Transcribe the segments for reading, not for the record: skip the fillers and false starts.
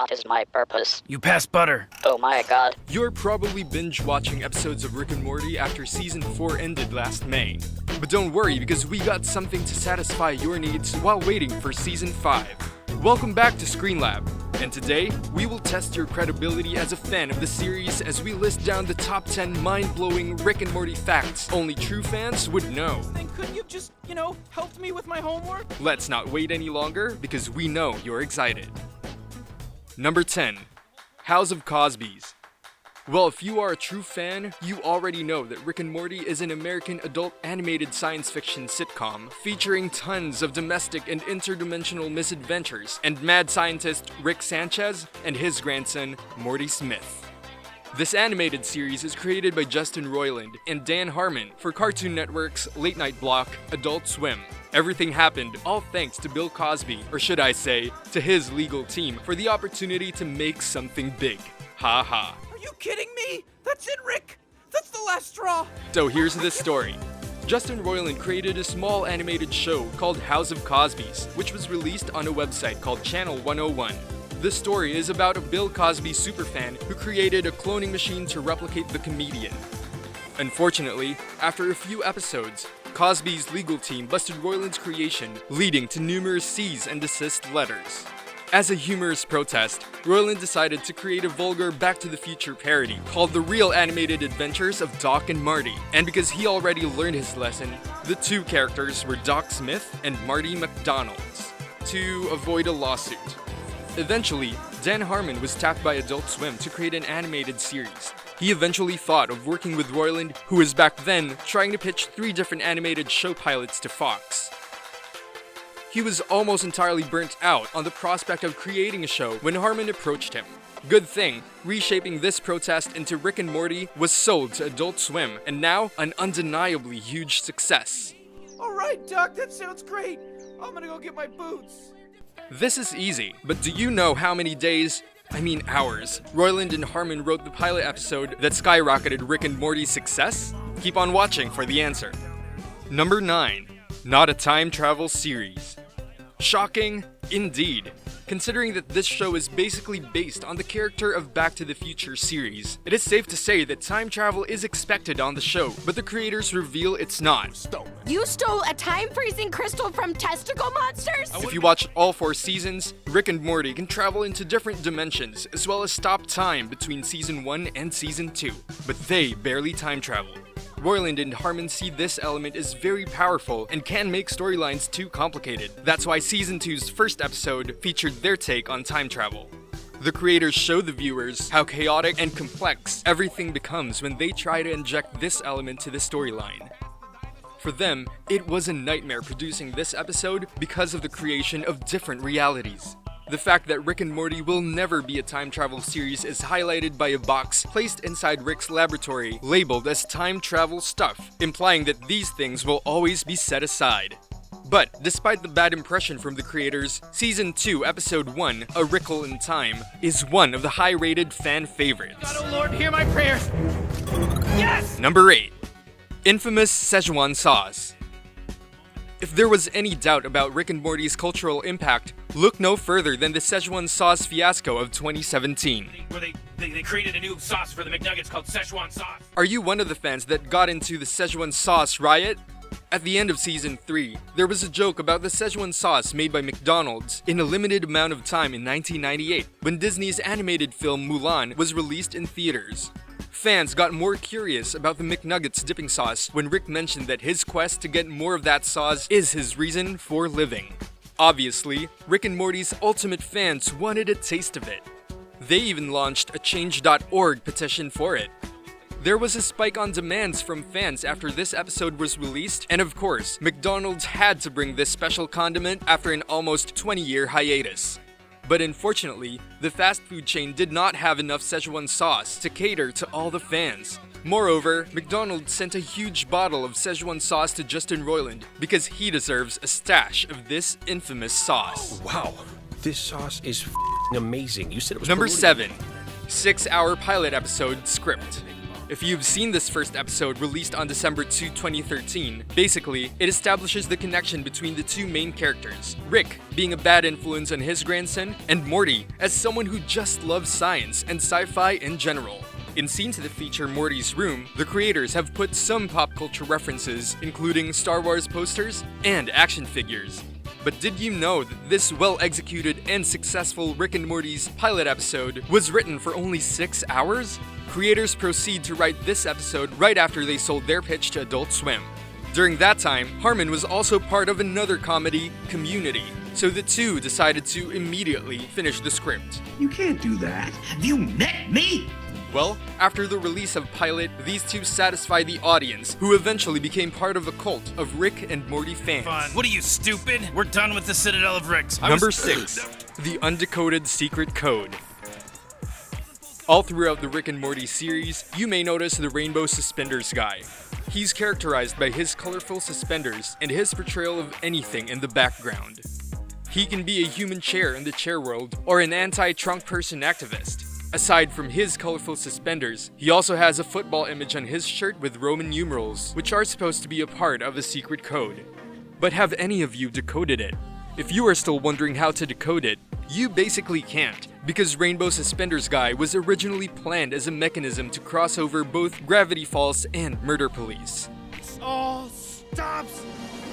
What is my purpose? You pass butter. Oh my god. You're probably binge-watching episodes of Rick and Morty after Season 4 ended last May. But don't worry, because we got something to satisfy your needs while waiting for Season 5. Welcome back to Screen Lab, and today, we will test your credibility as a fan of the series as we list down the top 10 mind-blowing Rick and Morty facts only true fans would know. Then couldn't you just, helped me with my homework? Let's not wait any longer, because we know you're excited. Number 10. House of COSBYS. Well, if you are a true fan, you already know that Rick and Morty is an American adult animated science fiction sitcom featuring tons of domestic and interdimensional misadventures and mad scientist Rick Sanchez and his grandson Morty Smith. This animated series is created by Justin Roiland and Dan Harmon for Cartoon Network's late night block Adult Swim. Everything happened all thanks to Bill Cosby, or should I say, to his legal team for the opportunity to make something big. Ha ha. Are you kidding me? That's it, Rick! That's the last straw! So here's the story. Justin Roiland created a small animated show called House of COSBYS, which was released on a website called Channel 101. This story is about a Bill Cosby superfan who created a cloning machine to replicate the comedian. Unfortunately, after a few episodes, Cosby's legal team busted Roiland's creation, leading to numerous cease and desist letters. As a humorous protest, Roiland decided to create a vulgar Back to the Future parody called The Real Animated Adventures of Doc and Marty. And because he already learned his lesson, the two characters were Doc Smith and Marty McDonald's, to avoid a lawsuit. Eventually, Dan Harmon was tapped by Adult Swim to create an animated series. He eventually thought of working with Roiland, who was back then trying to pitch 3 different animated show pilots to Fox. He was almost entirely burnt out on the prospect of creating a show when Harmon approached him. Good thing, reshaping this protest into Rick and Morty was sold to Adult Swim, and now an undeniably huge success. Alright, Doc, that sounds great! I'm gonna go get my boots! This is easy, but do you know how many hours, Roiland and Harmon wrote the pilot episode that skyrocketed Rick and Morty's success? Keep on watching for the answer. Number 9. Not a time travel series. Shocking, indeed. Considering that this show is basically based on the character of Back to the Future series, it is safe to say that time travel is expected on the show, but the creators reveal it's not. You stole a time-freezing crystal from testicle monsters? If you watch all 4 seasons, Rick and Morty can travel into different dimensions, as well as stop time between Season 1 and Season 2, but they barely time travel. Roiland and Harmon see this element as very powerful and can make storylines too complicated. That's why Season 2's first episode featured their take on time travel. The creators show the viewers how chaotic and complex everything becomes when they try to inject this element to the storyline. For them, it was a nightmare producing this episode because of the creation of different realities. The fact that Rick and Morty will never be a time travel series is highlighted by a box placed inside Rick's laboratory labeled as time travel stuff, implying that these things will always be set aside. But despite the bad impression from the creators, Season 2, Episode 1, A Rickle in Time, is one of the high-rated fan favorites. God, oh Lord, hear my prayers! Yes! Number 8. Infamous Szechuan Sauce. If there was any doubt about Rick and Morty's cultural impact, look no further than the Szechuan sauce fiasco of 2017. Where they created a new sauce for the McNuggets called Szechuan sauce. Are you one of the fans that got into the Szechuan sauce riot? At the end of Season 3, there was a joke about the Szechuan sauce made by McDonald's in a limited amount of time in 1998, when Disney's animated film Mulan was released in theaters. Fans got more curious about the McNuggets dipping sauce when Rick mentioned that his quest to get more of that sauce is his reason for living. Obviously, Rick and Morty's ultimate fans wanted a taste of it. They even launched a change.org petition for it. There was a spike on demands from fans after this episode was released, and of course, McDonald's had to bring this special condiment after an almost 20-year hiatus. But unfortunately, the fast food chain did not have enough Szechuan sauce to cater to all the fans. Moreover, McDonald's sent a huge bottle of Szechuan sauce to Justin Roiland because he deserves a stash of this infamous sauce. Wow, this sauce is f***ing amazing. You said it was Number 7. 6-hour pilot episode script. If you've seen this first episode released on December 2, 2013, basically, it establishes the connection between the two main characters, Rick being a bad influence on his grandson, and Morty as someone who just loves science and sci-fi in general. In scenes that feature Morty's room, the creators have put some pop culture references, including Star Wars posters and action figures. But did you know that this well-executed and successful Rick and Morty's pilot episode was written for only 6 hours? Creators proceed to write this episode right after they sold their pitch to Adult Swim. During that time, Harmon was also part of another comedy, Community, so the two decided to immediately finish the script. You can't do that. Have you met me? Well, after the release of Pilot, these two satisfied the audience, who eventually became part of a cult of Rick and Morty fans. Fun. What are you, stupid? We're done with the Citadel of Ricks. Number 6. The Undecoded Secret Code. All throughout the Rick and Morty series, you may notice the rainbow suspenders guy. He's characterized by his colorful suspenders and his portrayal of anything in the background. He can be a human chair in the chair world or an anti-trunk person activist. Aside from his colorful suspenders, he also has a football image on his shirt with Roman numerals, which are supposed to be a part of a secret code. But have any of you decoded it? If you are still wondering how to decode it, you basically can't, because Rainbow Suspenders Guy was originally planned as a mechanism to cross over both Gravity Falls and Murder Police. All stops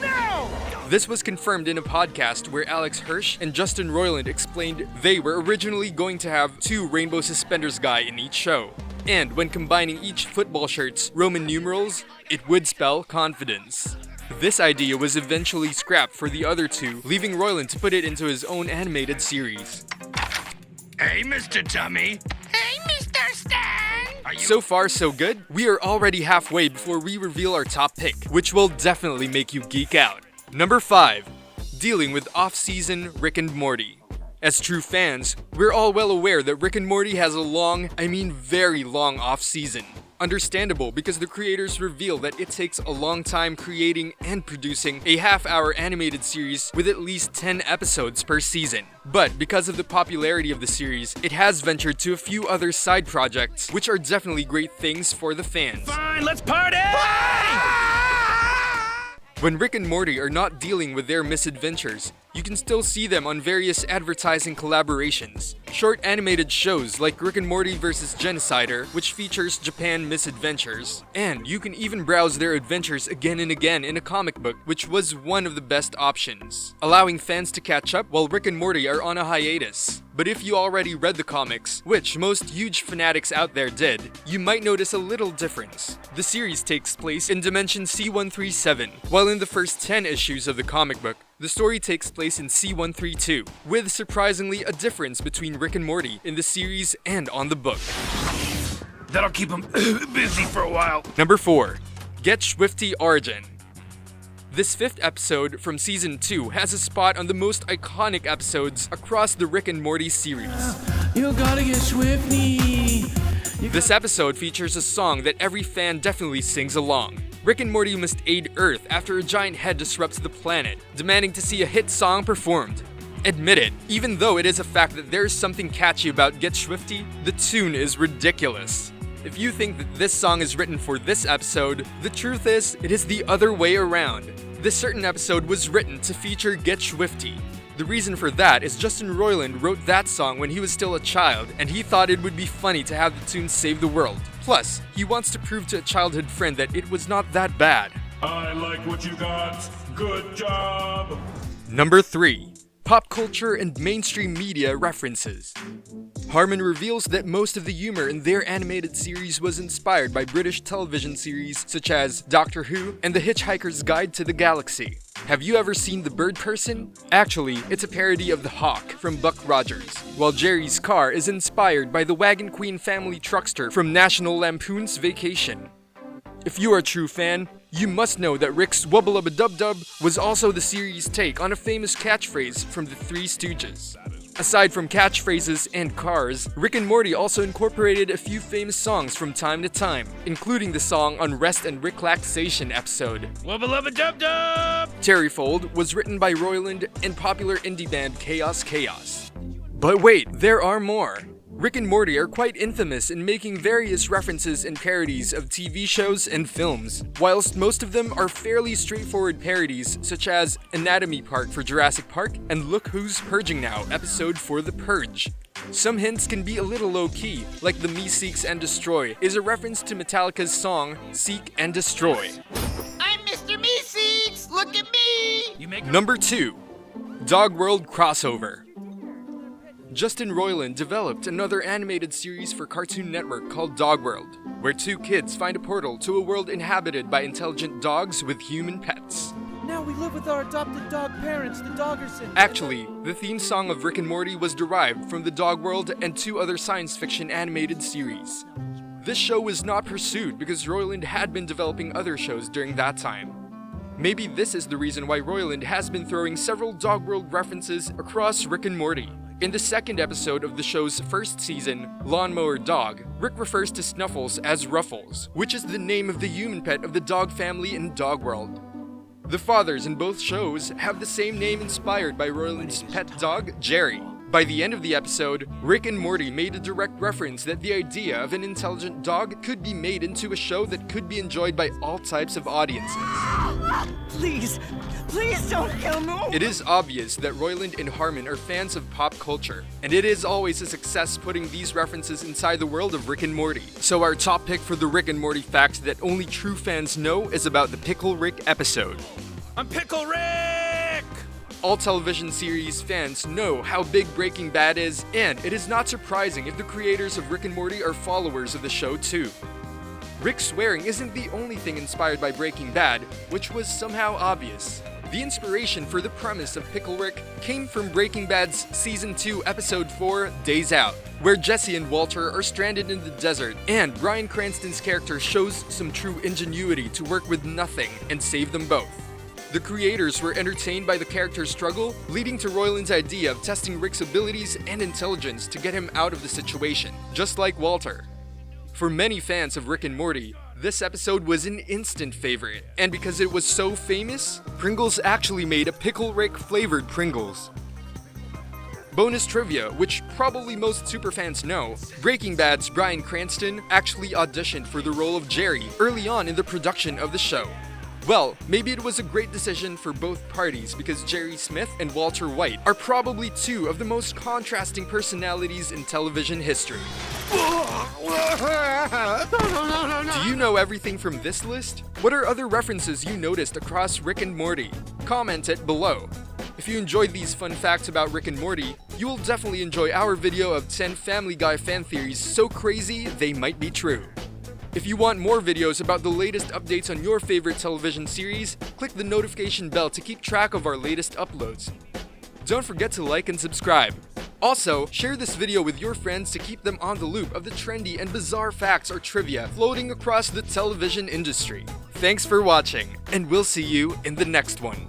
now! This was confirmed in a podcast where Alex Hirsch and Justin Roiland explained they were originally going to have 2 Rainbow Suspenders Guy in each show. And when combining each football shirt's Roman numerals, it would spell confidence. This idea was eventually scrapped for the other 2, leaving Roiland to put it into his own animated series. Hey, Mr. Tummy. Hey, Mr. Stan! So far, so good. We are already halfway before we reveal our top pick, which will definitely make you geek out. Number 5. Dealing with off-season Rick and Morty. As true fans, we're all well aware that Rick and Morty has a long, very long off-season. Understandable, because the creators reveal that it takes a long time creating and producing a half-hour animated series with at least 10 episodes per season. But because of the popularity of the series, it has ventured to a few other side projects, which are definitely great things for the fans. Fine, let's party! When Rick and Morty are not dealing with their misadventures, you can still see them on various advertising collaborations. Short animated shows like Rick and Morty vs. Genocider, which features Japan misadventures. And you can even browse their adventures again and again in a comic book, which was one of the best options, allowing fans to catch up while Rick and Morty are on a hiatus. But if you already read the comics, which most huge fanatics out there did, you might notice a little difference. The series takes place in Dimension C137, while in the first 10 issues of the comic book, the story takes place in C132, with surprisingly a difference between Rick and Morty in the series and on the book. That'll keep him busy for a while. Number 4. SCHWIFTY ORIGIN. This 5th episode from Season 2 has a spot on the most iconic episodes across the Rick and Morty series. You gotta get swifty. This episode features a song that every fan definitely sings along. Rick and Morty must aid Earth after a giant head disrupts the planet, demanding to see a hit song performed. Admit it, even though it is a fact that there's something catchy about Get Swifty, the tune is ridiculous. If you think that this song is written for this episode, the truth is, it is the other way around. This certain episode was written to feature Get Swifty. The reason for that is Justin Roiland wrote that song when he was still a child, and he thought it would be funny to have the tune save the world. Plus, he wants to prove to a childhood friend that it was not that bad. I like what you got. Good job. Number 3. Pop culture and mainstream media references. Harmon reveals that most of the humor in their animated series was inspired by British television series such as Doctor Who and The Hitchhiker's Guide to the Galaxy. Have you ever seen The Bird Person? Actually, it's a parody of The Hawk from Buck Rogers, while Jerry's car is inspired by the Wagon Queen family truckster from National Lampoon's Vacation. If you are a true fan, you must know that Rick's Wubba-Lubba-Dub-Dub was also the series' take on a famous catchphrase from the Three Stooges. Aside from catchphrases and cars, Rick and Morty also incorporated a few famous songs from time to time, including the song on Rest and Ricklaxation episode. Wubba-lubba-dub-dub! Terryfold was written by Roiland and popular indie band Chaos Chaos. But wait, there are more! Rick and Morty are quite infamous in making various references and parodies of TV shows and films, whilst most of them are fairly straightforward parodies such as Anatomy Park for Jurassic Park and Look Who's Purging Now episode for The Purge. Some hints can be a little low-key, like the Me Seeks and Destroy is a reference to Metallica's song Seek and Destroy. I'm Mr. Me Seeks! Look at me! Number 2. Dog World Crossover. Justin Roiland developed another animated series for Cartoon Network called Dog World, where two kids find a portal to a world inhabited by intelligent dogs with human pets. Now we live with our adopted dog parents, the Doggersons. Actually, the theme song of Rick and Morty was derived from the Dog World and 2 other science fiction animated series. This show was not pursued because Roiland had been developing other shows during that time. Maybe this is the reason why Roiland has been throwing several Dog World references across Rick and Morty. In the 2nd episode of the show's 1st season, Lawnmower Dog, Rick refers to Snuffles as Ruffles, which is the name of the human pet of the dog family in Dog World. The fathers in both shows have the same name inspired by Roiland's pet dog, Jerry. By the end of the episode, Rick and Morty made a direct reference that the idea of an intelligent dog could be made into a show that could be enjoyed by all types of audiences. Please don't kill me! It is obvious that Roiland and Harmon are fans of pop culture, and it is always a success putting these references inside the world of Rick and Morty. So our top pick for the Rick and Morty fact that only true fans know is about the Pickle Rick episode. I'm Pickle Rick! All television series fans know how big Breaking Bad is, and it is not surprising if the creators of Rick and Morty are followers of the show too. Rick swearing isn't the only thing inspired by Breaking Bad, which was somehow obvious. The inspiration for the premise of Pickle Rick came from Breaking Bad's Season 2, Episode 4, Days Out, where Jesse and Walter are stranded in the desert, and Bryan Cranston's character shows some true ingenuity to work with nothing and save them both. The creators were entertained by the character's struggle, leading to Roiland's idea of testing Rick's abilities and intelligence to get him out of the situation, just like Walter. For many fans of Rick and Morty, this episode was an instant favorite, and because it was so famous, Pringles actually made a Pickle Rick flavored Pringles. Bonus trivia, which probably most superfans know, Breaking Bad's Bryan Cranston actually auditioned for the role of Jerry early on in the production of the show. Well, maybe it was a great decision for both parties because Jerry Smith and Walter White are probably 2 of the most contrasting personalities in television history. Do you know everything from this list? What are other references you noticed across Rick and Morty? Comment it below. If you enjoyed these fun facts about Rick and Morty, you will definitely enjoy our video of 10 Family Guy fan theories so crazy they might be true. If you want more videos about the latest updates on your favorite television series, click the notification bell to keep track of our latest uploads. Don't forget to like and subscribe. Also, share this video with your friends to keep them on the loop of the trendy and bizarre facts or trivia floating across the television industry. Thanks for watching, and we'll see you in the next one.